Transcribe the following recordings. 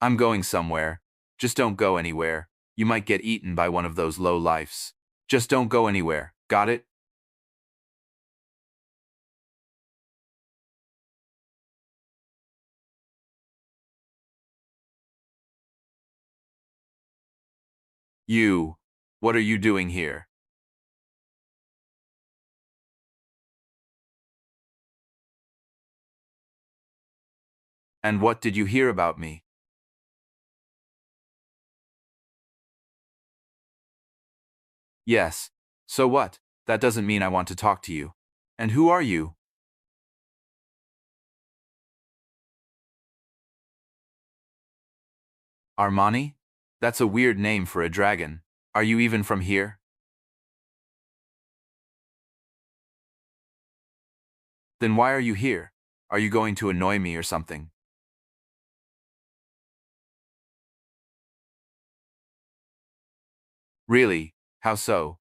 I'm going somewhere. Just don't go anywhere. You might get eaten by one of those low lifes. Just don't go anywhere. Got it? You. What are you doing here? And what did you hear about me? Yes. So what? That doesn't mean I want to talk to you. And who are you? Armani? That's a weird name for a dragon. Are you even from here? Then why are you here? Are you going to annoy me or something? Really? How so?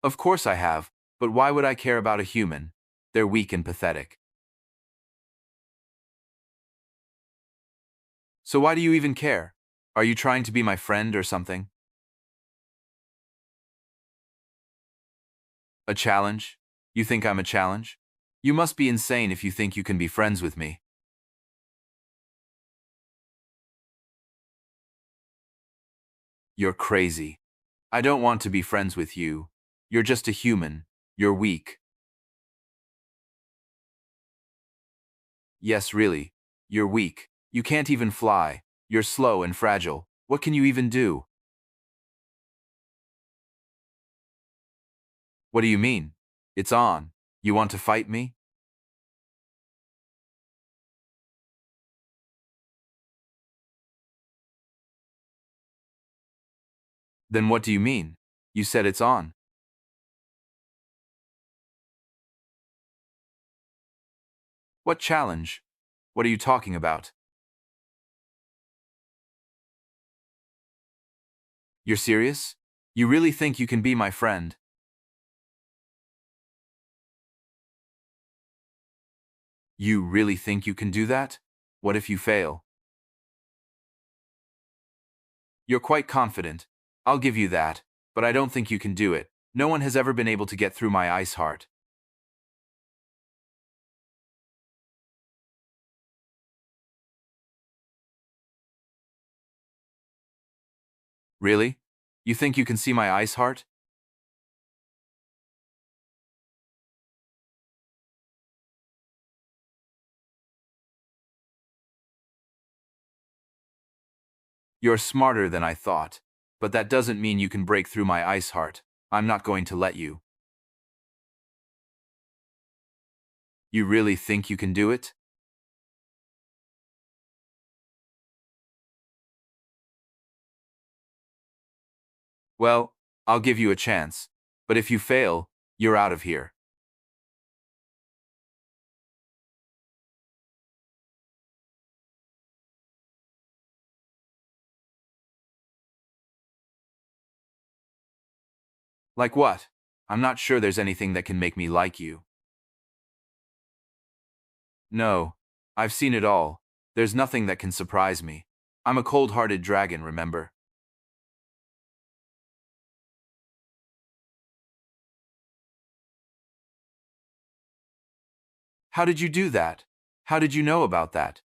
Of course I have, but why would I care about a human? They're weak and pathetic. So why do you even care? Are you trying to be my friend or something? A challenge? You think I'm a challenge? You must be insane if you think you can be friends with me. You're crazy. I don't want to be friends with you. You're just a human. You're weak. Yes, really. You're weak. You can't even fly. You're slow and fragile. What can you even do? What do you mean? It's on. You want to fight me? Then what do you mean? You said it's on. What challenge? What are you talking about? You're serious? You really think you can be my friend? You really think you can do that? What if you fail? You're quite confident. I'll give you that, but I don't think you can do it. No one has ever been able to get through my ice heart. Really? You think you can see my ice heart? You're smarter than I thought, but that doesn't mean you can break through my ice heart. I'm not going to let you. You really think you can do it? Well, I'll give you a chance, but if you fail, you're out of here. Like what? I'm not sure there's anything that can make me like you. No, I've seen it all. There's nothing that can surprise me. I'm a cold-hearted dragon, remember? How did you do that? How did you know about that?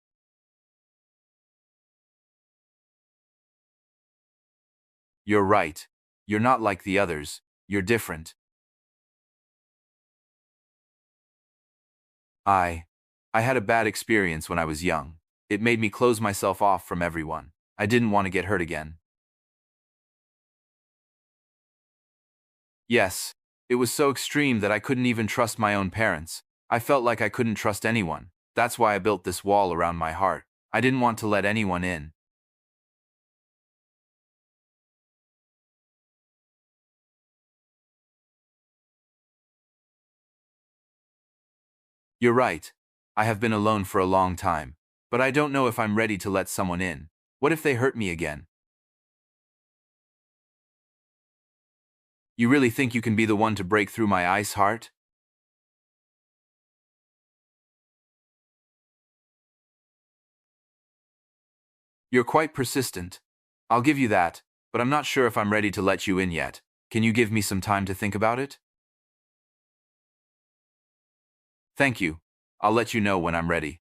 You're right. You're not like the others. You're different. I. I had a bad experience when I was young. It made me close myself off from everyone. I didn't want to get hurt again. Yes, it was so extreme that I couldn't even trust my own parents. I felt like I couldn't trust anyone. That's why I built this wall around my heart. I didn't want to let anyone in. You're right. I have been alone for a long time. But I don't know if I'm ready to let someone in. What if they hurt me again? You really think you can be the one to break through my ice heart? You're quite persistent. I'll give you that, but I'm not sure if I'm ready to let you in yet. Can you give me some time to think about it? Thank you. I'll let you know when I'm ready.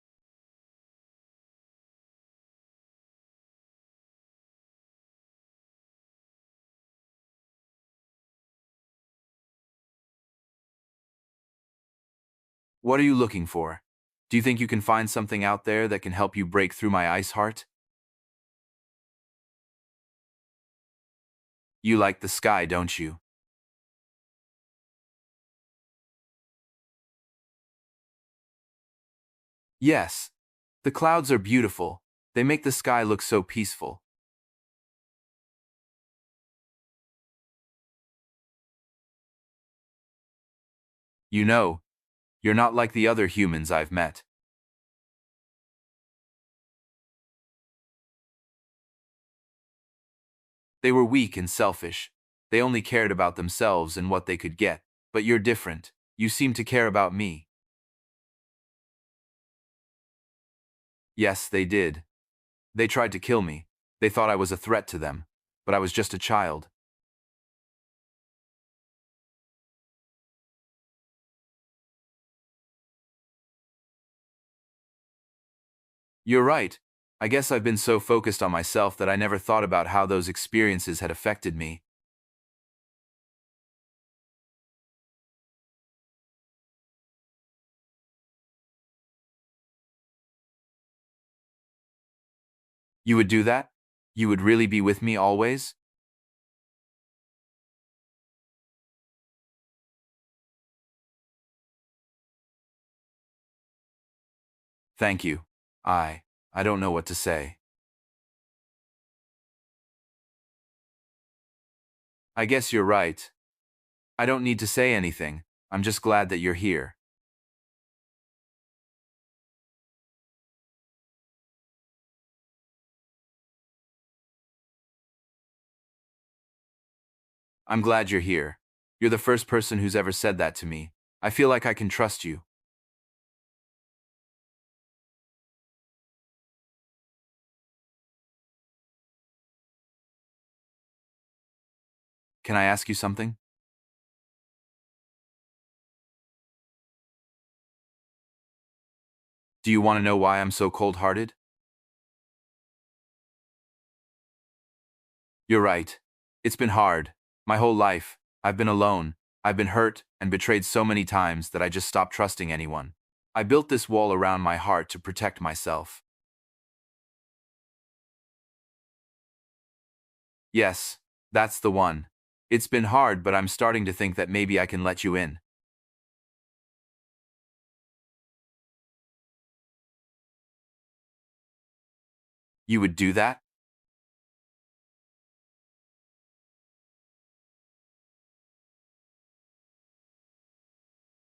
What are you looking for? Do you think you can find something out there that can help you break through my ice heart? You like the sky, don't you? Yes. The clouds are beautiful. They make the sky look so peaceful. You know, you're not like the other humans I've met. They were weak and selfish. They only cared about themselves and what they could get. But you're different. You seem to care about me. Yes, they did. They tried to kill me. They thought I was a threat to them. But I was just a child. You're right. I guess I've been so focused on myself that I never thought about how those experiences had affected me. You would do that? You would really be with me always? Thank you. I don't know what to say. I guess you're right. I don't need to say anything. I'm just glad that you're here. I'm glad you're here. You're the first person who's ever said that to me. I feel like I can trust you. Can I ask you something? Do you want to know why I'm so cold-hearted? You're right. It's been hard. My whole life, I've been alone. I've been hurt and betrayed so many times that I just stopped trusting anyone. I built this wall around my heart to protect myself. Yes, that's the one. It's been hard, but I'm starting to think that maybe I can let you in. You would do that?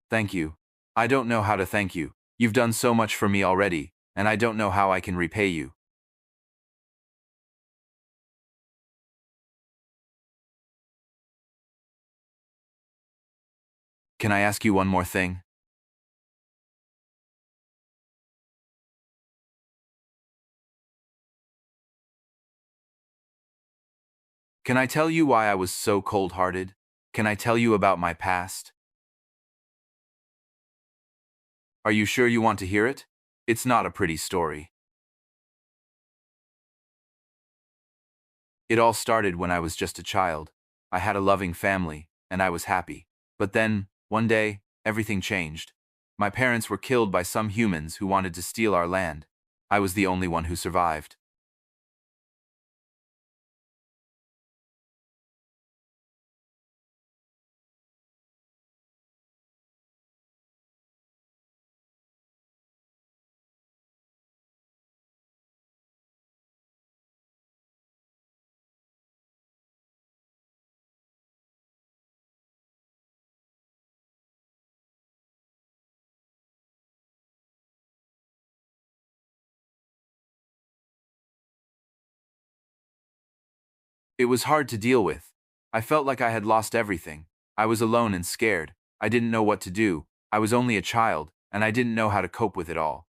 Thank you. I don't know how to thank you. You've done so much for me already, and I don't know how I can repay you. Can I ask you one more thing? Can I tell you why I was so cold-hearted? Can I tell you about my past? Are you sure you want to hear it? It's not a pretty story. It all started when I was just a child. I had a loving family, and I was happy. But then, one day, everything changed. My parents were killed by some humans who wanted to steal our land. I was the only one who survived. It was hard to deal with. I felt like I had lost everything. I was alone and scared. I didn't know what to do. I was only a child, and I didn't know how to cope with it all.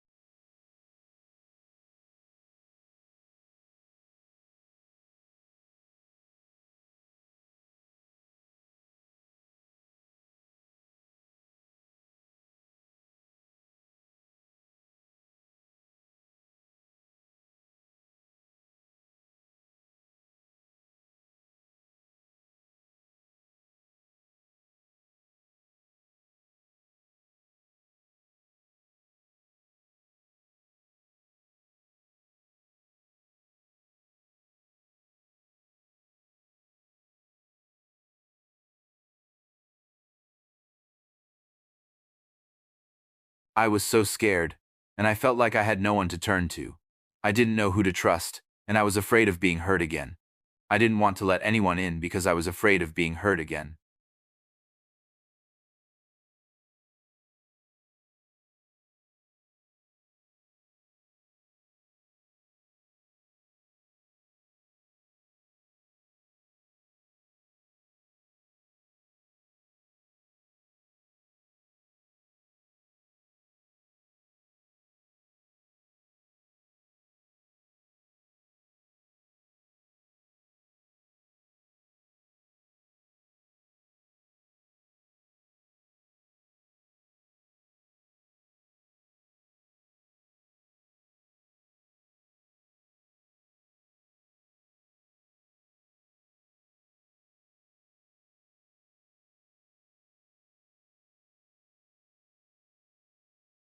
I was so scared, and I felt like I had no one to turn to. I didn't know who to trust, and I was afraid of being hurt again. I didn't want to let anyone in because I was afraid of being hurt again.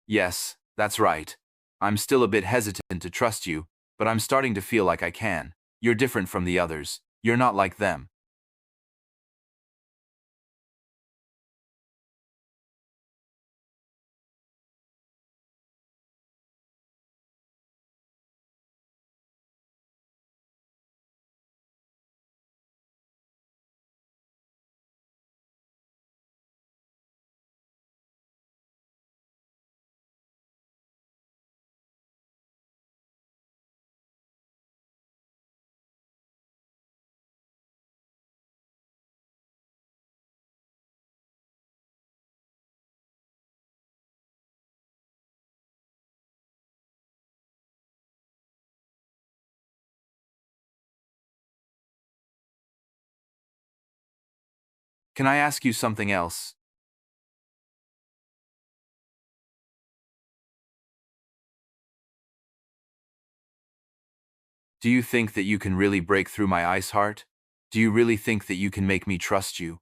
Yes, that's right. I'm still a bit hesitant to trust you, but I'm starting to feel like I can. You're different from the others. You're not like them. Can I ask you something else? Do you think that you can really break through my ice heart? Do you really think that you can make me trust you?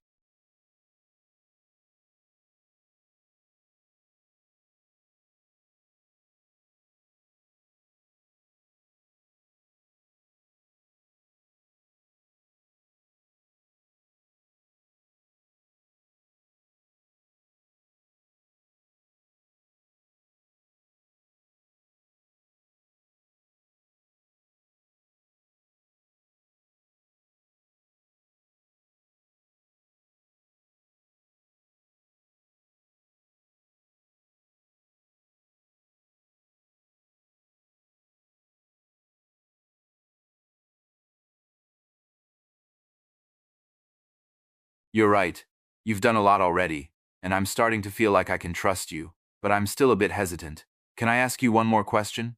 You're right. You've done a lot already, and I'm starting to feel like I can trust you, but I'm still a bit hesitant. Can I ask you one more question?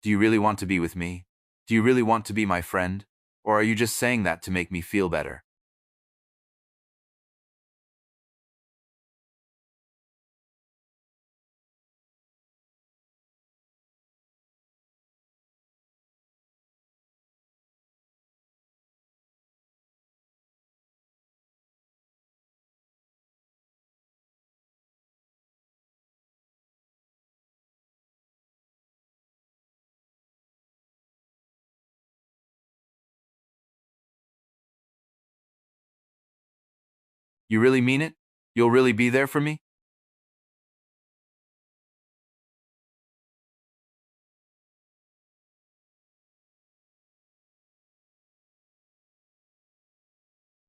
Do you really want to be with me? Do you really want to be my friend? Or are you just saying that to make me feel better? You really mean it? You'll really be there for me?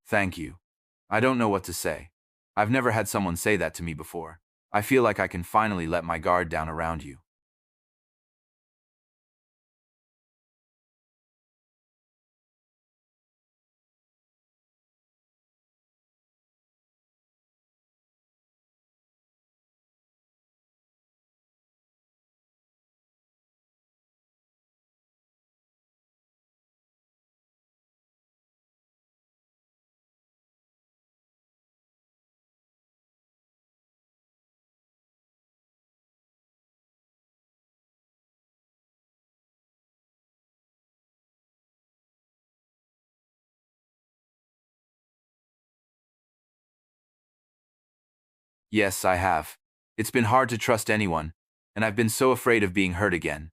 Thank you. I don't know what to say. I've never had someone say that to me before. I feel like I can finally let my guard down around you. Yes, I have. It's been hard to trust anyone, and I've been so afraid of being hurt again.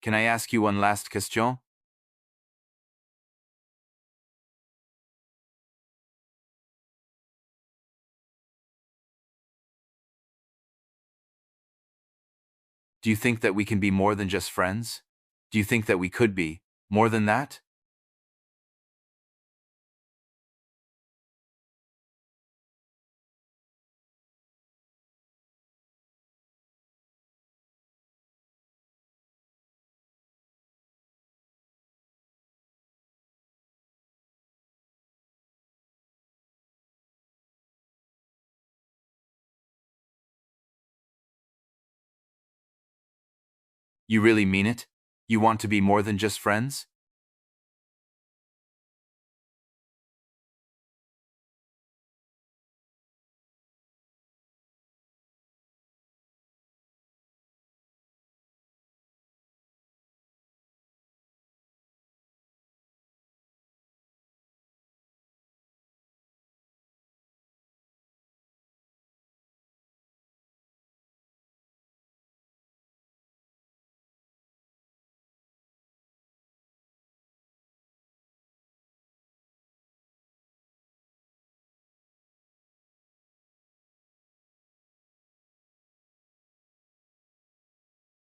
Can I ask you one last question? Do you think that we can be more than just friends? Do you think that we could be more than that? You really mean it? You want to be more than just friends?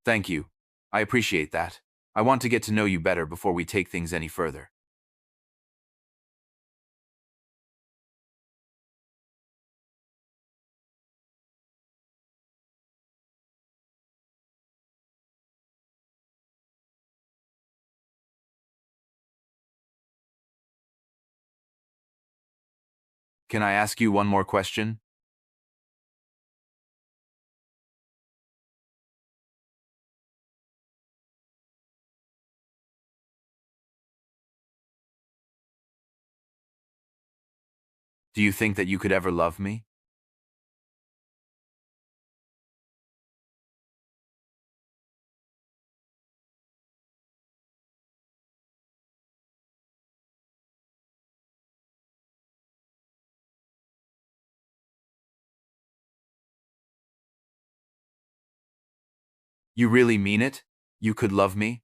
Thank you. I appreciate that. I want to get to know you better before we take things any further. Can I ask you one more question? Do you think that you could ever love me? You really mean it? You could love me?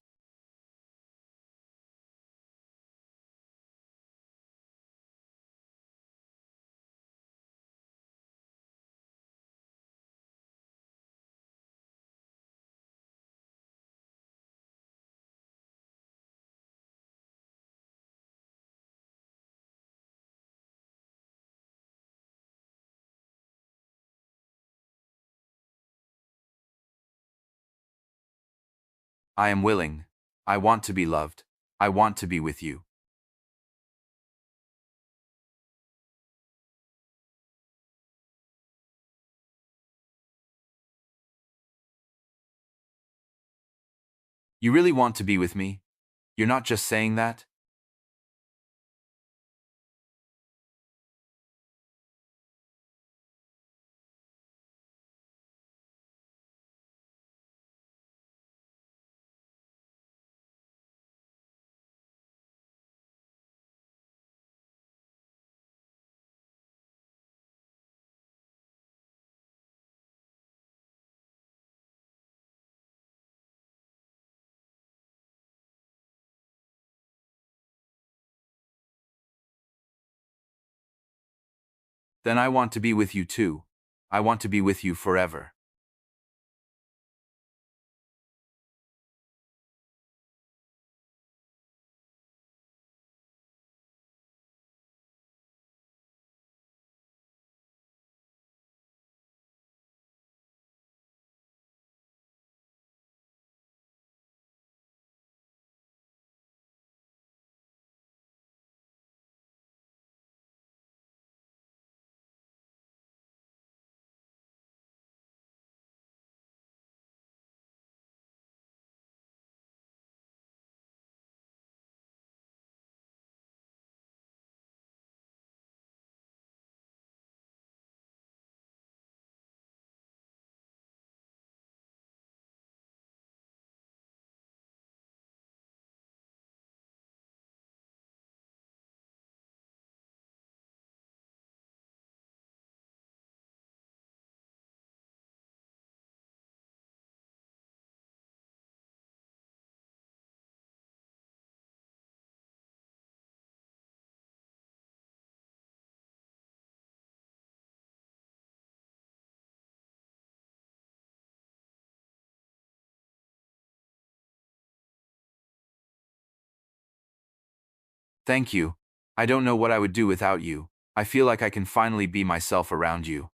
I am willing. I want to be loved. I want to be with you. You really want to be with me? You're not just saying that? Then I want to be with you too. I want to be with you forever. Thank you. I don't know what I would do without you. I feel like I can finally be myself around you.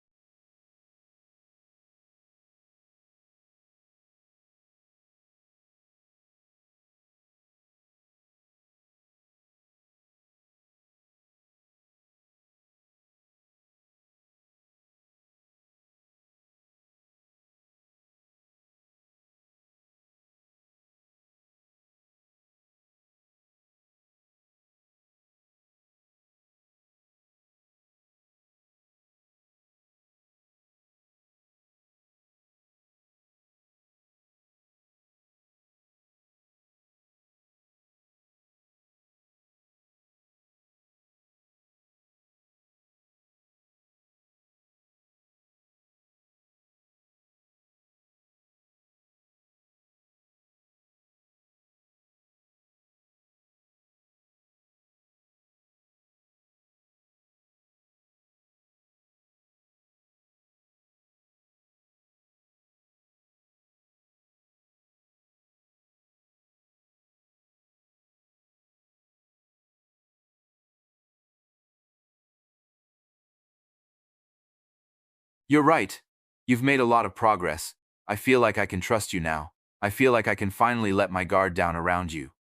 You're right. You've made a lot of progress. I feel like I can trust you now. I feel like I can finally let my guard down around you.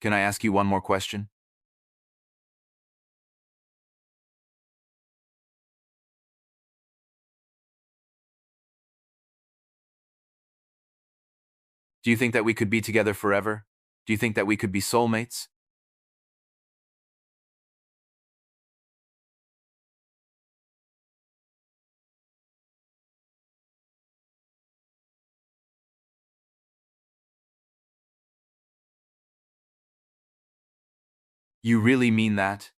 Can I ask you one more question? Do you think that we could be together forever? Do you think that we could be soulmates? You really mean that?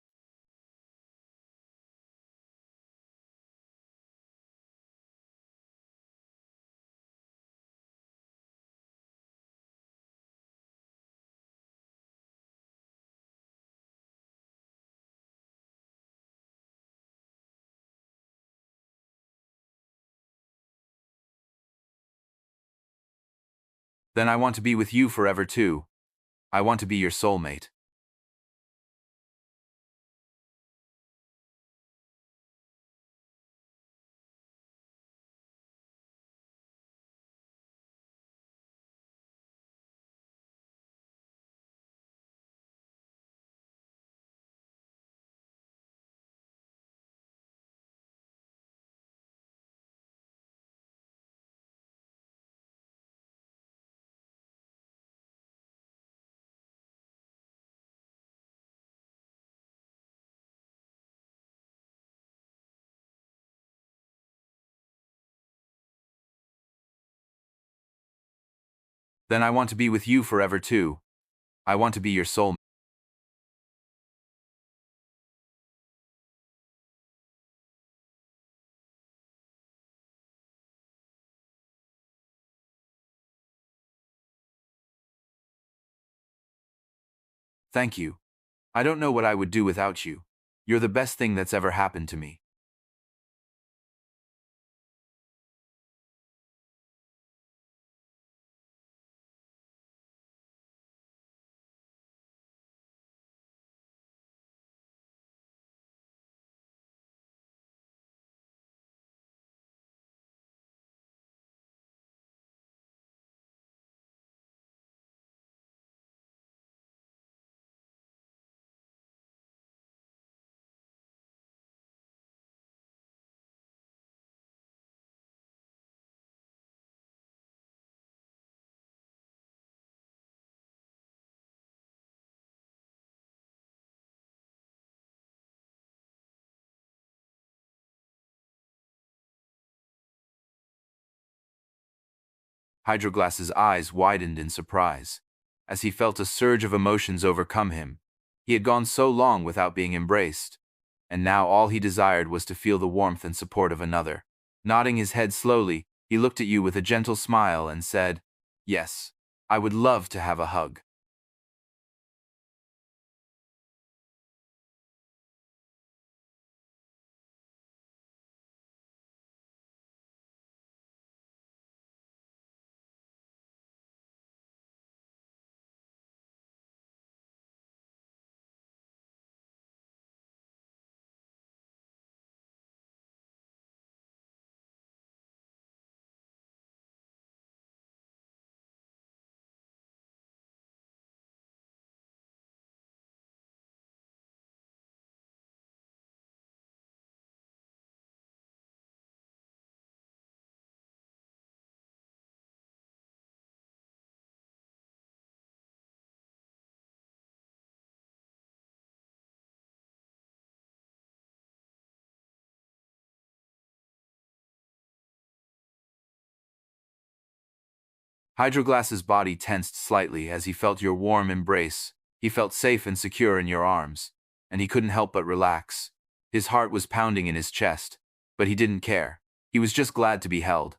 Then I want to be with you forever too. I want to be your soulmate. Then I want to be with you forever too. I want to be your soulmate. Thank you. I don't know what I would do without you. You're the best thing that's ever happened to me. Hydroglass's eyes widened in surprise, as he felt a surge of emotions overcome him. He had gone so long without being embraced, and now all he desired was to feel the warmth and support of another. Nodding his head slowly, he looked at you with a gentle smile and said, "Yes, I would love to have a hug." Hydroglass's body tensed slightly as he felt your warm embrace. He felt safe and secure in your arms, and he couldn't help but relax. His heart was pounding in his chest, but he didn't care. He was just glad to be held.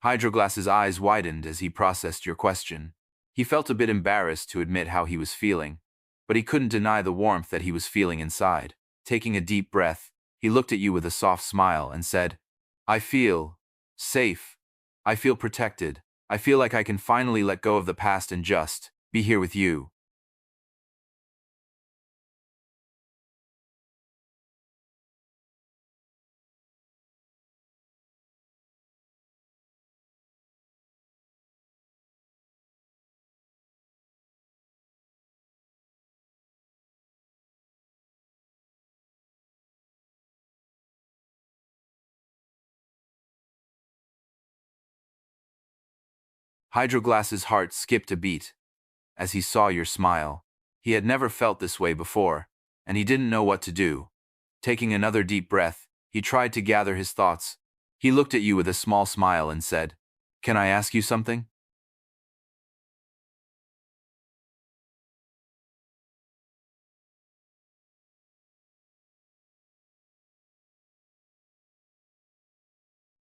Hydroglass's eyes widened as he processed your question. He felt a bit embarrassed to admit how he was feeling, but he couldn't deny the warmth that he was feeling inside. Taking a deep breath, he looked at you with a soft smile and said, "I feel safe. I feel protected. I feel like I can finally let go of the past and just be here with you." Hydroglass's heart skipped a beat as he saw your smile. He had never felt this way before, and he didn't know what to do. Taking another deep breath, he tried to gather his thoughts. He looked at you with a small smile and said, "Can I ask you something?"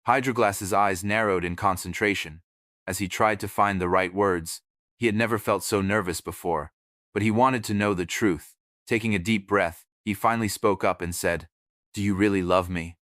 Hydroglass's eyes narrowed in concentration as he tried to find the right words. He had never felt so nervous before, but he wanted to know the truth. Taking a deep breath, he finally spoke up and said, "Do you really love me?"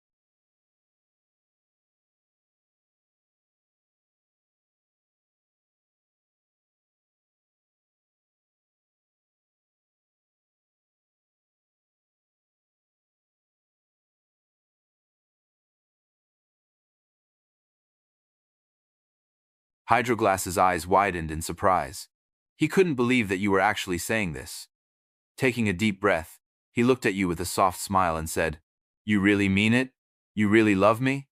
Hydroglass's eyes widened in surprise. He couldn't believe that you were actually saying this. Taking a deep breath, he looked at you with a soft smile and said, "You really mean it? You really love me?"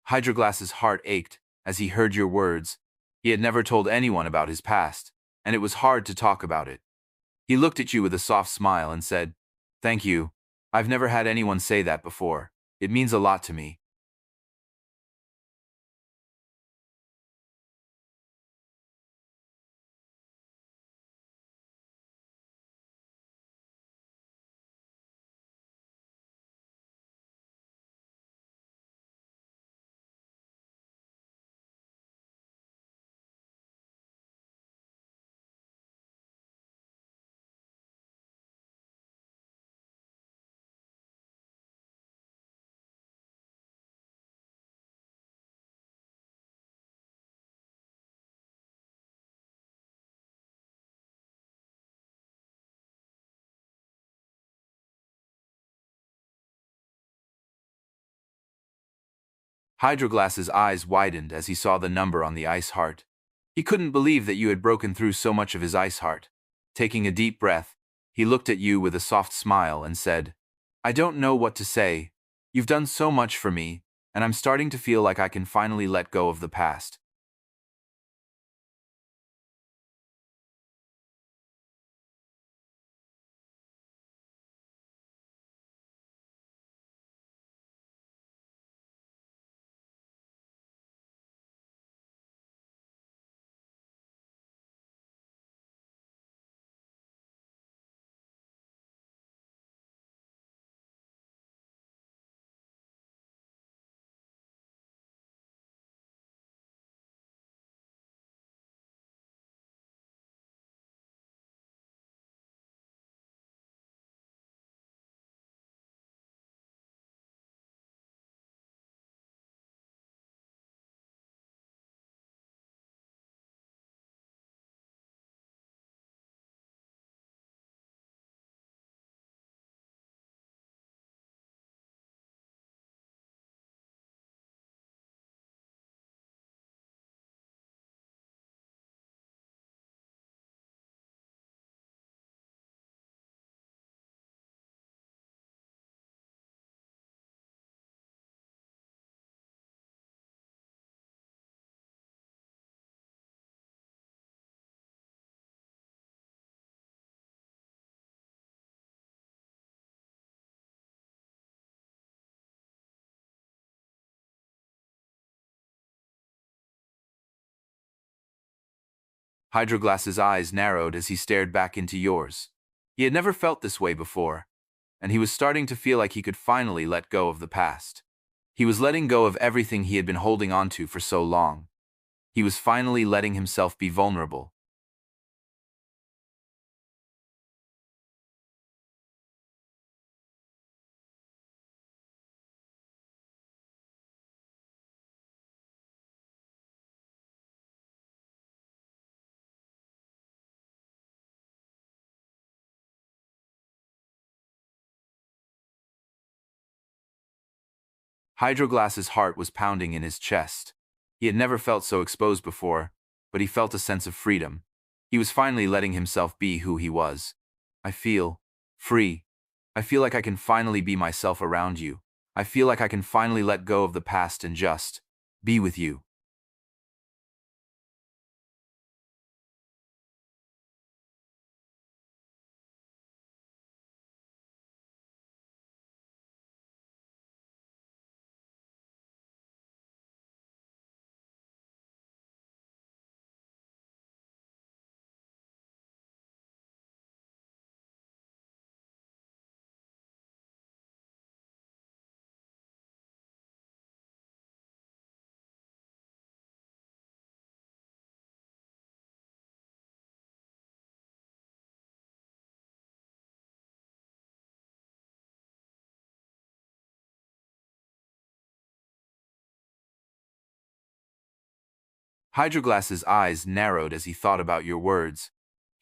Hydroglass's heart ached as he heard your words. He had never told anyone about his past, and it was hard to talk about it. He looked at you with a soft smile and said, "Thank you. I've never had anyone say that before. It means a lot to me." Hydroglass's eyes widened as he saw the number on the ice heart. He couldn't believe that you had broken through so much of his ice heart. Taking a deep breath, he looked at you with a soft smile and said, "I don't know what to say. You've done so much for me, and I'm starting to feel like I can finally let go of the past." Hydroglass's eyes narrowed as he stared back into yours. He had never felt this way before, and he was starting to feel like he could finally let go of the past. He was letting go of everything he had been holding on to for so long. He was finally letting himself be vulnerable. Hydroglass's heart was pounding in his chest. He had never felt so exposed before, but he felt a sense of freedom. He was finally letting himself be who he was. "I feel free. I feel like I can finally be myself around you. I feel like I can finally let go of the past and just be with you." Hydroglass's eyes narrowed as he thought about your words.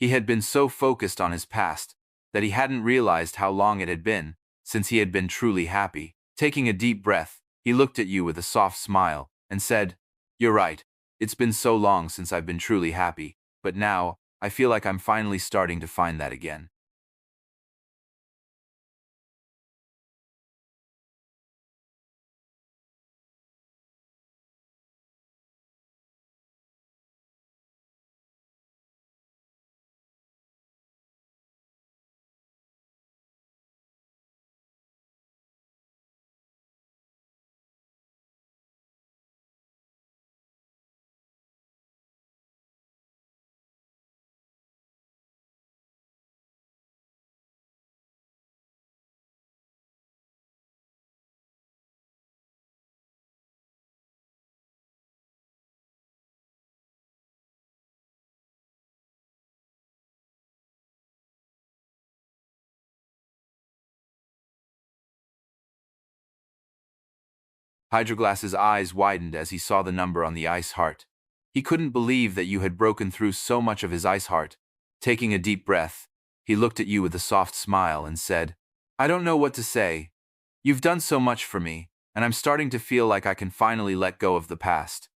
He had been so focused on his past that he hadn't realized how long it had been since he had been truly happy. Taking a deep breath, he looked at you with a soft smile and said, "You're right. It's been so long since I've been truly happy, but now I feel like I'm finally starting to find that again." Hydroglass's eyes widened as he saw the number on the ice heart. He couldn't believe that you had broken through so much of his ice heart. Taking a deep breath, he looked at you with a soft smile and said, "I don't know what to say. You've done so much for me, and I'm starting to feel like I can finally let go of the past.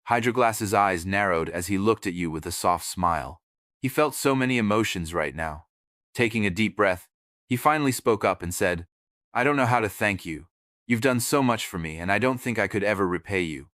Hydroglass's eyes narrowed as he looked at you with a soft smile. He felt so many emotions right now. Taking a deep breath, he finally spoke up and said, I don't know how to thank you. You've done so much for me, and I don't think I could ever repay you.